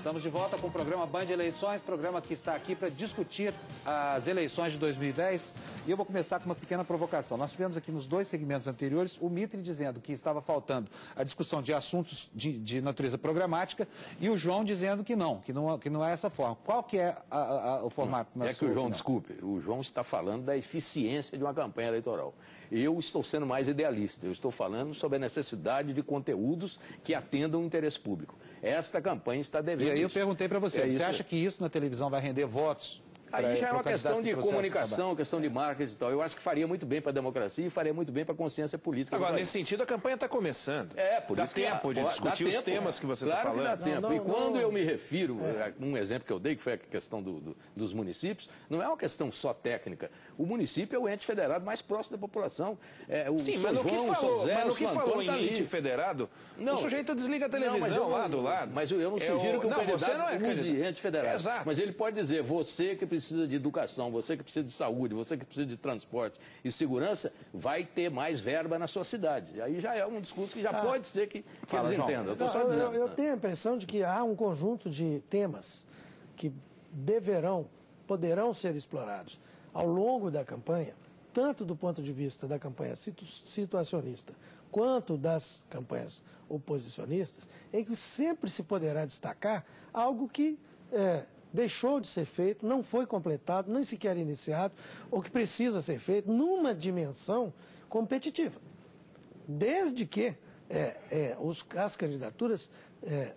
Estamos de volta com o programa Band Eleições, programa que está aqui para discutir as eleições de 2010. E eu vou começar com uma pequena provocação. Nós tivemos aqui nos dois segmentos anteriores o Mitre dizendo que estava faltando a discussão de assuntos de natureza programática e o João dizendo que não é essa forma. Qual que é o formato? É que o João, desculpe, o João está falando da eficiência de uma campanha eleitoral. Eu estou sendo mais idealista, eu estou falando sobre a necessidade de conteúdos que atendam o interesse público. Esta campanha está devendo. E aí eu perguntei para você, você acha que isso na televisão vai render votos? Aí já é uma questão de comunicação, questão de marketing e tal. Eu acho que faria muito bem para a democracia e faria muito bem para a consciência política. Agora, nesse sentido, a campanha está começando. Por isso que dá tempo de discutir os temas que você está falando. Claro que dá tempo. E quando eu me refiro, um exemplo que eu dei, que foi a questão dos municípios, não é uma questão só técnica. O município é o ente federado mais próximo da população. Sim, mas no que falou em ente federado, o sujeito desliga a televisão lá do lado. Mas eu não sugiro que o candidato use ente federado. Exato. Mas ele pode dizer, você que precisa de educação, você que precisa de saúde, você que precisa de transporte e segurança, vai ter mais verba na sua cidade. Aí já é um discurso que já pode ser que eles entendam. Eu estou só dizendo. Eu tenho a impressão de que há um conjunto de temas que poderão ser explorados ao longo da campanha, tanto do ponto de vista da campanha situacionista, quanto das campanhas oposicionistas, em que sempre se poderá destacar algo que deixou de ser feito, não foi completado, nem sequer iniciado, ou que precisa ser feito numa dimensão competitiva. Desde que as candidaturas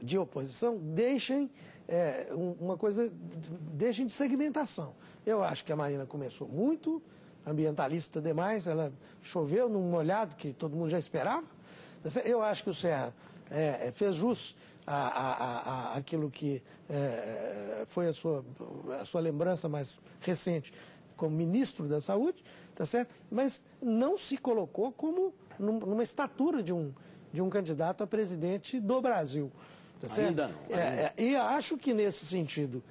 de oposição deixem deixem de segmentação. Eu acho que a Marina começou muito ambientalista demais, ela choveu num molhado que todo mundo já esperava. Eu acho que o Serra fez jus aquilo que foi a sua lembrança mais recente como ministro da Saúde, tá certo? Mas não se colocou como numa estatura de um candidato a presidente do Brasil. Tá certo? Ainda não. E acho que nesse sentido,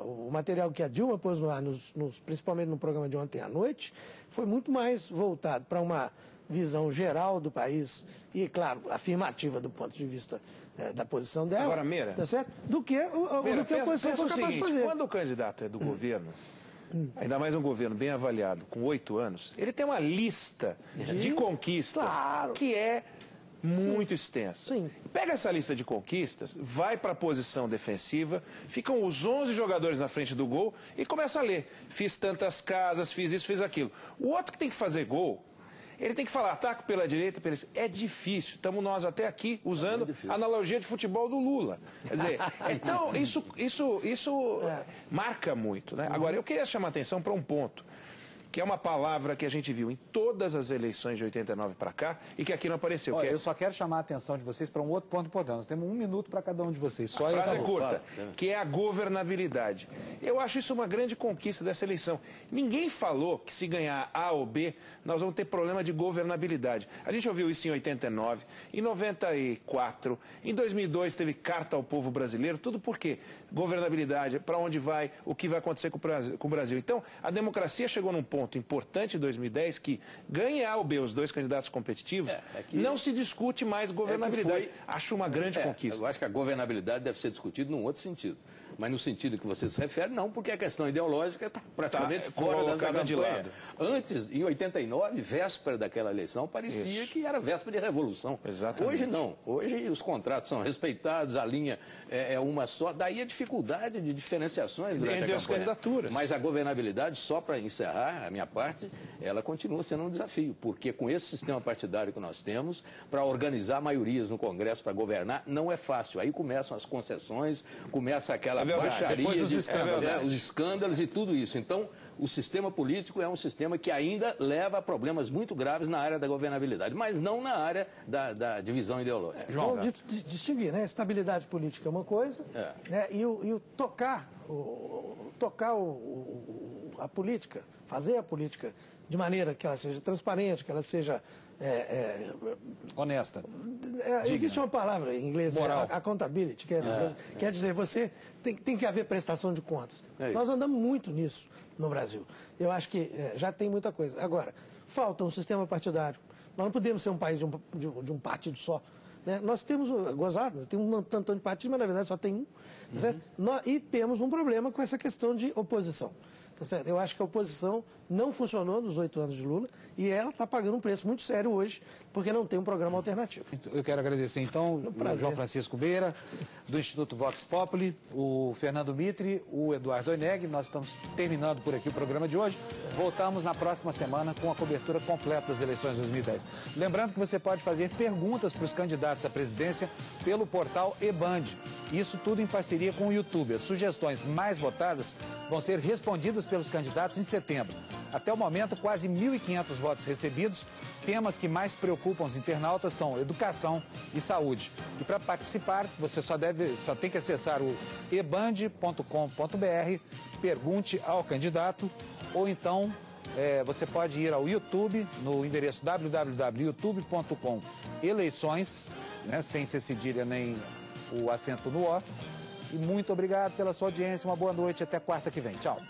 o material que a Dilma pôs no ar, principalmente no programa de ontem à noite, foi muito mais voltado para uma visão geral do país e, claro, afirmativa do ponto de vista da posição dela. Agora, Meira, tá certo? Do que a oposição foi capaz de fazer. Quando o candidato é do governo, ainda mais um governo bem avaliado, com 8 anos, ele tem uma lista de conquistas que é muito extensa. Sim. Pega essa lista de conquistas, vai para a posição defensiva, ficam os 11 jogadores na frente do gol e começa a ler. Fiz tantas casas, fiz isso, fiz aquilo. O outro que tem que fazer gol, ele tem que falar, ataco pela direita, pela esquerda. É difícil. Estamos nós até aqui usando a analogia de futebol do Lula. Quer dizer, então isso marca muito, né? Agora, eu queria chamar a atenção para um ponto, que é uma palavra que a gente viu em todas as eleições de 89 para cá e que aqui não apareceu. Olha, eu só quero chamar a atenção de vocês para um outro ponto importante. Nós temos 1 minuto para cada um de vocês. A frase é curta, que é a governabilidade. Eu acho isso uma grande conquista dessa eleição. Ninguém falou que se ganhar A ou B, nós vamos ter problema de governabilidade. A gente ouviu isso em 89, em 94, em 2002 teve Carta ao Povo Brasileiro, tudo por quê? Governabilidade, para onde vai, o que vai acontecer com o Brasil. Então, a democracia chegou num ponto importante em 2010 que ganhe A ou B, os dois candidatos competitivos, não se discute mais governabilidade. Acho uma grande conquista. Eu acho que a governabilidade deve ser discutida num outro sentido. Mas no sentido que você se refere, não, porque a questão ideológica está praticamente fora dessa campanha. De lado. Antes, em 89, véspera daquela eleição, parecia que era véspera de revolução. Exatamente. Hoje não. Hoje os contratos são respeitados, a linha é uma só. Daí a dificuldade de diferenciações durante entre a as campanha. candidaturas. Mas a governabilidade, só para encerrar a minha parte, ela continua sendo um desafio, porque com esse sistema partidário que nós temos, para organizar maiorias no Congresso para governar, não é fácil. Aí começam as concessões, começa aquela baixaria, os escândalos e tudo isso. Então, o sistema político é um sistema que ainda leva a problemas muito graves na área da governabilidade, mas não na área da divisão ideológica. João, distinguir, né? Estabilidade política é uma coisa, né? E o tocar a política, fazer a política de maneira que ela seja transparente, que ela seja honesta. Existe uma palavra em inglês, accountability, quer dizer, você tem que haver prestação de contas. Nós andamos muito nisso no Brasil. Eu acho que já tem muita coisa. Agora, falta um sistema partidário. Nós não podemos ser um país de um partido só. né? Nós temos, gozado, tem um tantão de partidos, mas na verdade só tem um. Tá certo? E temos um problema com essa questão de oposição. Tá certo? Eu acho que a oposição não funcionou nos 8 anos de Lula e ela está pagando um preço muito sério hoje, porque não tem um programa alternativo. Eu quero agradecer, então, o João Francisco Beira, do Instituto Vox Populi, o Fernando Mitre, o Eduardo Oineg. Nós estamos terminando por aqui o programa de hoje. Voltamos na próxima semana com a cobertura completa das eleições de 2010. Lembrando que você pode fazer perguntas para os candidatos à presidência pelo portal eBand. Isso tudo em parceria com o YouTube. As sugestões mais votadas vão ser respondidas pelos candidatos em setembro. Até o momento, quase 1.500 votos recebidos. Temas que mais preocupam os internautas são educação e saúde. E para participar, você só tem que acessar o eband.com.br, pergunte ao candidato, ou então você pode ir ao YouTube, no endereço www.youtube.com/eleições, né, sem ser cedilha nem o acento no O. E muito obrigado pela sua audiência, uma boa noite, até quarta que vem. Tchau.